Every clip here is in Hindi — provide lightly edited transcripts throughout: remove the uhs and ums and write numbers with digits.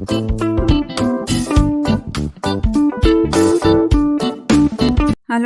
हेलो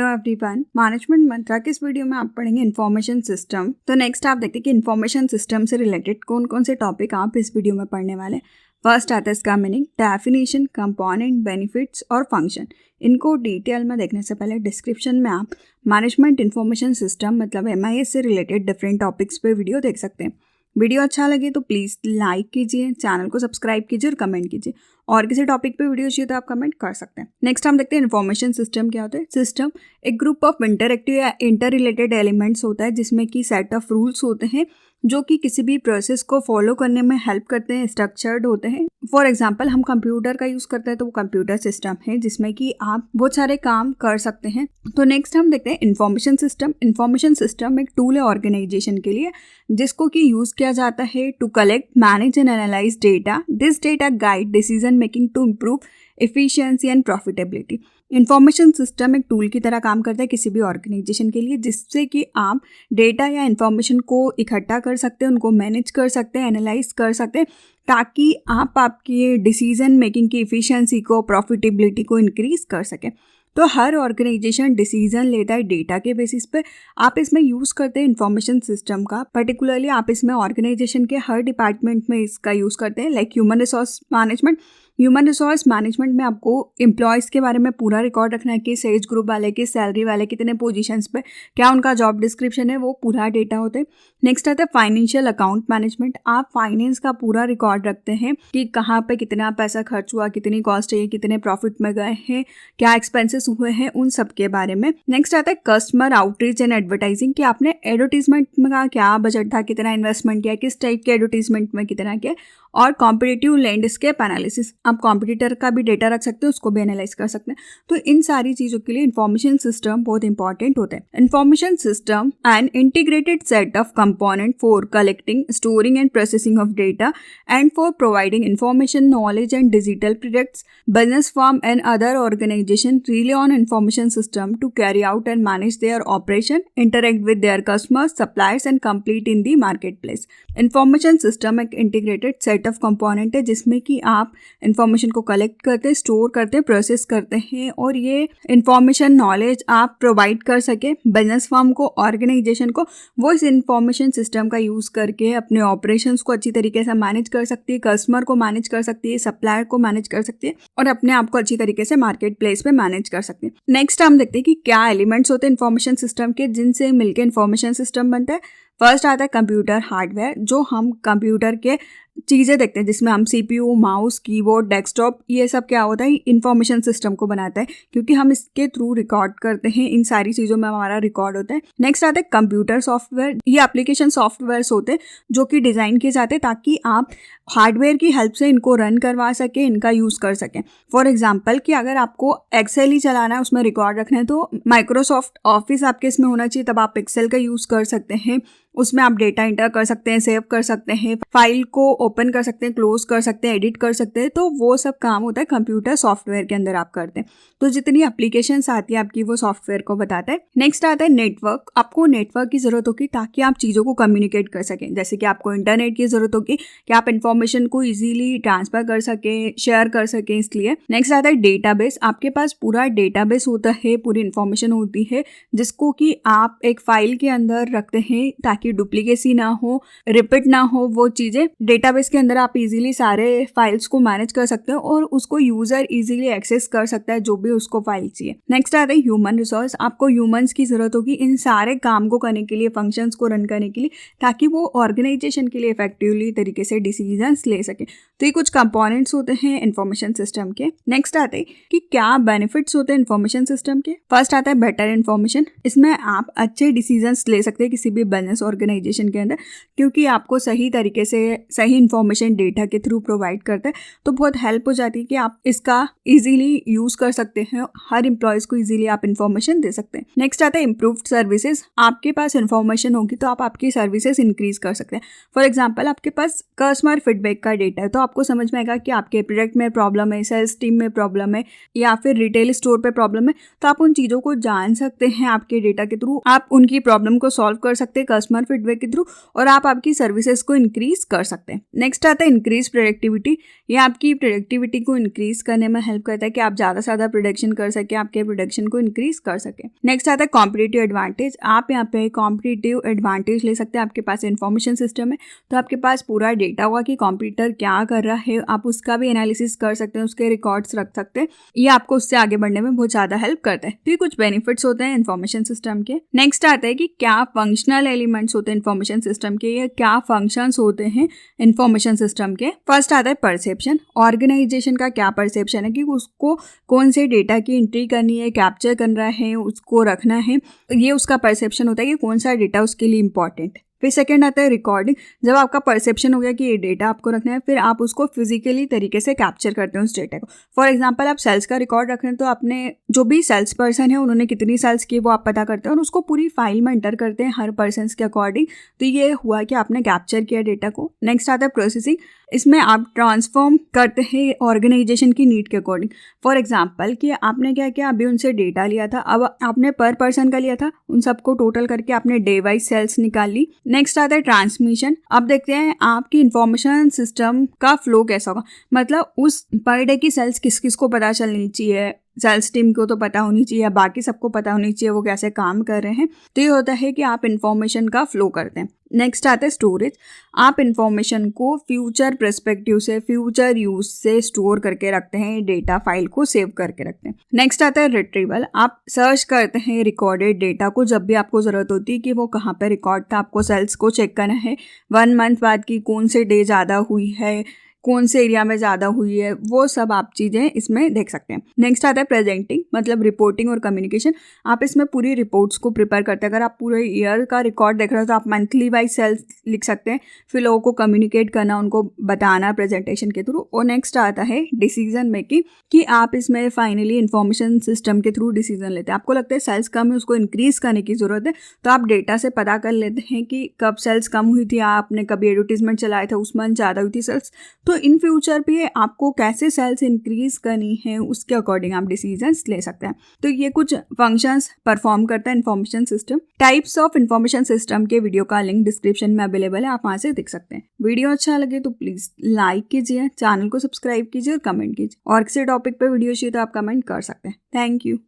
एवरीवन, मैनेजमेंट मंत्रा के इस वीडियो में आप पढ़ेंगे इन्फॉर्मेशन सिस्टम। तो नेक्स्ट आप देखते हैं कि इन्फॉर्मेशन सिस्टम से रिलेटेड कौन कौन से टॉपिक आप इस वीडियो में पढ़ने वाले। फर्स्ट आता है इसका मीनिंग, डेफिनेशन, कंपोनेंट, बेनिफिट्स और फंक्शन। इनको डिटेल में देखने से पहले डिस्क्रिप्शन में आप मैनेजमेंट इन्फॉर्मेशन सिस्टम मतलब MIS से रिलेटेड डिफरेंट टॉपिक्स पे वीडियो देख सकते हैं। वीडियो अच्छा लगे तो प्लीज़ लाइक कीजिए, चैनल को सब्सक्राइब कीजिए और कमेंट कीजिए। और किसी टॉपिक पे वीडियो चाहिए तो आप कमेंट कर सकते हैं। नेक्स्ट हम देखते हैं इन्फॉर्मेशन सिस्टम क्या होता है। सिस्टम एक ग्रुप ऑफ इंटरएक्टिव या इंटर रिलेटेड एलिमेंट्स होता है जिसमें कि सेट ऑफ रूल्स होते हैं जो कि किसी भी प्रोसेस को फॉलो करने में हेल्प करते हैं, स्ट्रक्चर्ड होते हैं। फॉर एग्जांपल हम कंप्यूटर का यूज़ करते हैं तो वो कंप्यूटर सिस्टम है जिसमें कि आप बहुत सारे काम कर सकते हैं। तो नेक्स्ट हम देखते हैं इन्फॉर्मेशन सिस्टम। इन्फॉर्मेशन सिस्टम एक टूल है ऑर्गेनाइजेशन के लिए जिसको कि यूज़ किया जाता है to collect, manage and analyse data. This data guide decision making to improve efficiency and profitability. Information system एक टूल की तरह काम करता है किसी भी ऑर्गेनाइजेशन के लिए जिससे कि आप डेटा या इन्फॉर्मेशन को इकट्ठा कर सकते हैं, उनको मैनेज कर सकते हैं, एनालाइज कर सकते हैं ताकि आप आपकी डिसीजन मेकिंग की एफिशिएंसी को, प्रॉफिटेबिलिटी को इंक्रीज कर सकें। तो हर ऑर्गेनाइजेशन डिसीजन लेता है डेटा के बेसिस पे। आप इसमें यूज़ करते हैं इन्फॉर्मेशन सिस्टम का। पर्टिकुलरली आप इसमें ऑर्गेनाइजेशन के हर डिपार्टमेंट में इसका यूज़ करते हैं। Like human resource management. Human resource management में आपको एम्प्लॉयज़ के बारे में पूरा रिकॉर्ड रखना है कि एज ग्रुप वाले, किस सैलरी वाले, कितने पोजीशंस पे, क्या उनका जॉब डिस्क्रिप्शन है, वो पूरा डेटा होता है। नेक्स्ट आता है फाइनेंशियल अकाउंट मैनेजमेंट। आप फाइनेंस का पूरा रिकॉर्ड रखते हैं कि कहाँ पे कितना पैसा खर्च हुआ, कितनी कॉस्ट है, कितने प्रॉफिट में गए हैं, क्या एक्सपेंसेस हुए हैं, उन सब के बारे में। नेक्स्ट आता है कस्टमर आउटरीच एंड एडवर्टाइजिंग कि आपने एडवर्टीजमेंट में का क्या बजट था, कितना इन्वेस्टमेंट किया, किस टाइप के एडवर्टीजमेंट में कितना किया। और कॉम्पिटिटिव लैंडस्केप एनालिसिस, आप कॉम्पिटिटर का भी डेटा रख सकते हैं, उसको भी एनालाइज कर सकते हैं। तो इन सारी चीज़ों के लिए इन्फॉर्मेशन सिस्टम बहुत इंपॉर्टेंट होता है। Information system an integrated set of component for collecting, storing and processing of data and for providing information, knowledge and digital products. Business firm and other organisation rely on information system to carry out and manage their operation, interact with their customers, suppliers and complete in the market place. Information system एक इंटीग्रेटेड सेट ऑफ कंपोनेंट है जिसमें कि आप इंफॉर्मेशन को कलेक्ट करते हैं, स्टोर करते हैं, प्रोसेस करते हैं और ये इंफॉर्मेशन, नॉलेज आप प्रोवाइड कर सके बिजनेस फर्म को, ऑर्गेनाइजेशन को। वो इस इंफॉर्मेशन सिस्टम का यूज़ करके अपने ऑपरेशंस को अच्छी तरीके से मैनेज कर सकती है, कस्टमर को मैनेज कर सकती है, सप्लायर को मैनेज कर सकती है और अपने आप को अच्छी तरीके से मार्केट प्लेस पे मैनेज कर सकते हैं। नेक्स्ट हम देखते हैं कि क्या एलिमेंट्स होते हैं इन्फॉर्मेशन सिस्टम के जिनसे मिलकर इन्फॉर्मेशन सिस्टम बनता है। फर्स्ट आता है कंप्यूटर हार्डवेयर, जो हम कंप्यूटर के चीज़ें देखते हैं जिसमें हम CPU, माउस, कीबोर्ड, डेस्कटॉप, ये सब क्या होता है, इन्फॉर्मेशन सिस्टम को बनाता है क्योंकि हम इसके थ्रू रिकॉर्ड करते हैं, इन सारी चीज़ों में हमारा रिकॉर्ड होता है। नेक्स्ट आता है कंप्यूटर सॉफ्टवेयर। ये एप्लीकेशन सॉफ्टवेयर्स होते हैं जो कि डिज़ाइन किए जाते हैं ताकि आप हार्डवेयर की हेल्प से इनको रन करवा सकें, इनका यूज़ कर सकें। फॉर एग्जाम्पल कि अगर आपको एक्सेल ही चलाना है, उसमें रिकॉर्ड रखना है तो माइक्रोसॉफ्ट ऑफिस आपके इसमें होना चाहिए, तब आप एक्सेल का यूज़ कर सकते हैं। उसमें आप डेटा इंटर कर सकते हैं, सेव कर सकते हैं, फाइल को ओपन कर सकते हैं, क्लोज कर सकते हैं, एडिट कर सकते हैं। तो वो सब काम होता है कंप्यूटर सॉफ्टवेयर के अंदर आप करते हैं। तो जितनी एप्लीकेशंस आती है आपकी, वो सॉफ्टवेयर को बताता है। नेक्स्ट आता है नेटवर्क। आपको नेटवर्क की ज़रूरत होगी ताकि आप चीज़ों को कम्युनिकेट कर सकें। जैसे कि आपको इंटरनेट की ज़रूरत होगी कि आप इन्फॉर्मेशन को ईजिली ट्रांसफर कर सकें, शेयर कर सकें, इसलिए। नेक्स्ट आता है डेटाबेस। आपके पास पूरा डेटाबेस होता है, पूरी इन्फॉर्मेशन होती है जिसको कि आप एक फाइल के अंदर रखते हैं ताकि डुप्लीकेसी ना हो, रिपीट ना हो वो चीज़ें। डेटाबेस के अंदर आप इजीली सारे फाइल्स को मैनेज कर सकते हैं और उसको यूज़र इजीली एक्सेस कर सकता है जो भी उसको फाइल चाहिए। नेक्स्ट आता है ह्यूमन रिसोर्स। आपको ह्यूमंस की ज़रूरत होगी इन सारे काम को करने के लिए, फंक्शंस को रन करने के लिए, ताकि वो ऑर्गेनाइजेशन के लिए इफेक्टिवली तरीके से डिसीजंस ले सके। तो ये कुछ कंपोनेंट्स होते हैं इन्फॉर्मेशन सिस्टम के। नेक्स्ट आते हैं कि क्या बेनिफिट्स होते हैं इन्फॉर्मेशन सिस्टम के। फर्स्ट आता है बेटर इन्फॉर्मेशन। इसमें आप अच्छे डिसीजंस ले सकते हैं किसी भी बिजनेस ऑर्गेनाइजेशन के अंदर क्योंकि आपको सही तरीके से सही इन्फॉर्मेशन डेटा के थ्रू प्रोवाइड करता है। तो बहुत हेल्प हो जाती है कि आप इसका इजीली यूज़ कर सकते हैं, हर एम्प्लॉयज़ को इजीली आप इन्फॉर्मेशन दे सकते हैं। नेक्स्ट आता है इम्प्रूव्ड सर्विसेज। आपके पास इन्फॉर्मेशन होगी तो आप आपकी सर्विसेज इंक्रीज कर सकते हैं। फॉर एग्जाम्पल आपके पास कस्टमर फीडबैक का डेटा है, तो आपको समझ में आएगा कि आपके प्रोडक्ट में प्रॉब्लम है, सेल्स टीम में प्रॉब्लम है या फिर रिटेल स्टोर पे प्रॉब्लम है, तो आप उन चीज़ों को जान सकते हैं आपके डेटा के थ्रू। आप उनकी प्रॉब्लम को सॉल्व कर सकते हैं कस्टमर फीडबैक के थ्रू और आप आपकी सर्विसेज को इंक्रीज कर सकते हैं। नेक्स्ट आता है इंक्रीज प्रोडक्टिविटी। ये आपकी प्रोडक्टिविटी को इंक्रीज करने में हेल्प करता है कि आप ज़्यादा से ज़्यादा प्रोडक्शन कर सकें, आपके प्रोडक्शन को इंक्रीज कर सकें। नेक्स्ट आता है कॉम्पिटिटिव एडवांटेज। आप यहाँ पे कॉम्पिटिटिव एडवांटेज ले सकते हैं। आपके पास इंफॉर्मेशन सिस्टम है तो आपके पास पूरा डेटा होगा कि कॉम्पिटिटर क्या कर रहा है, आप उसका भी एनालिसिस कर सकते हैं, उसके रिकॉर्ड्स रख सकते हैं। ये आपको उससे आगे बढ़ने में बहुत ज़्यादा हेल्प करता है। तो ये कुछ बेनिफिट्स होते हैं इंफॉर्मेशन सिस्टम के। नेक्स्ट आता है कि क्या फंक्शनल एलिमेंट्स होते हैं इंफॉर्मेशन सिस्टम के, या क्या फंक्शंस होते हैं इंफॉर्मेशन सिस्टम के। फर्स्ट आता है परसेप्शन। ऑर्गेनाइजेशन का क्या परसेप्शन है कि उसको कौन से डेटा की एंट्री करनी है, कैप्चर करना है, उसको रखना है, ये उसका परसेप्शन होता है कि कौन सा डेटा उसके लिए इंपॉर्टेंट है। फिर सेकंड आता है रिकॉर्डिंग। जब आपका परसेप्शन हो गया कि ये डेटा आपको रखना है, फिर आप उसको फिजिकली तरीके से कैप्चर करते हैं उस डेटा को। फॉर एग्जांपल आप सेल्स का रिकॉर्ड रख रहे हैं तो आपने जो भी सेल्स पर्सन है उन्होंने कितनी सेल्स की वो आप पता करते हैं और उसको पूरी फाइल में एंटर करते हैं हर पर्सन के अकॉर्डिंग। तो ये हुआ कि आपने कैप्चर किया डेटा को। नेक्स्ट आता है प्रोसेसिंग। इसमें आप ट्रांसफॉर्म करते हैं ऑर्गेनाइजेशन की नीड के अकॉर्डिंग। फॉर एग्जांपल कि आपने क्या किया, अभी उनसे डेटा लिया था, अब आपने पर पर्सन का लिया था, उन सबको टोटल करके आपने डे वाइज सेल्स निकाल ली। नेक्स्ट आता है ट्रांसमिशन। अब देखते हैं आपकी इंफॉर्मेशन सिस्टम का फ्लो कैसा होगा, मतलब उस पर डे की सेल्स किस किस को पता चलनी चाहिए, सेल्स टीम को तो पता होनी चाहिए, बाकी सबको पता होनी चाहिए वो कैसे काम कर रहे हैं। तो ये होता है कि आप इंफॉर्मेशन का फ्लो करते हैं। नेक्स्ट आता है स्टोरेज। आप इंफॉर्मेशन को फ्यूचर पर्सपेक्टिव से, फ्यूचर यूज से स्टोर करके रखते हैं, डेटा फाइल को सेव करके रखते हैं। नेक्स्ट आता है रिट्रीवल। आप सर्च करते हैं रिकॉर्डेड डेटा को जब भी आपको ज़रूरत होती है कि वो कहाँ पे रिकॉर्ड था, आपको सेल्स को चेक करना है 1 मंथ बाद की कौन से डे ज़्यादा हुई है, कौन से एरिया में ज़्यादा हुई है, वो सब आप चीज़ें इसमें देख सकते हैं। नेक्स्ट आता है प्रेजेंटिंग, मतलब रिपोर्टिंग और कम्युनिकेशन। आप इसमें पूरी रिपोर्ट्स को प्रिपेयर करते हैं। अगर आप पूरे ईयर का रिकॉर्ड देख रहे हो तो आप मंथली वाइज सेल्स लिख सकते हैं, फिर लोगों को कम्युनिकेट करना, उनको बताना प्रेजेंटेशन के थ्रू। और नेक्स्ट आता है डिसीजन मेकिंग, कि आप इसमें फाइनली इंफॉर्मेशन सिस्टम के थ्रू डिसीजन लेते हैं। आपको लगता है सेल्स कम है, उसको इंक्रीज करने की ज़रूरत है, तो आप डेटा से पता कर लेते हैं कि कब सेल्स कम हुई थी, आपने कभी एडवर्टीजमेंट चलाया था उस मंथ ज़्यादा हुई थी सेल्स, तो इन फ्यूचर पे आपको कैसे सेल्स इंक्रीज करनी है उसके अकॉर्डिंग आप डिसीजंस ले सकते हैं। तो ये कुछ फंक्शंस परफॉर्म करता है information system. Types of information system के वीडियो का लिंक डिस्क्रिप्शन में अवेलेबल है, आप वहाँ से देख सकते हैं। वीडियो अच्छा लगे तो प्लीज़ लाइक कीजिए, चैनल को सब्सक्राइब कीजिए और कमेंट कीजिए। और किसी टॉपिक पर वीडियो चाहिए तो आप कमेंट कर सकते हैं। Thank you.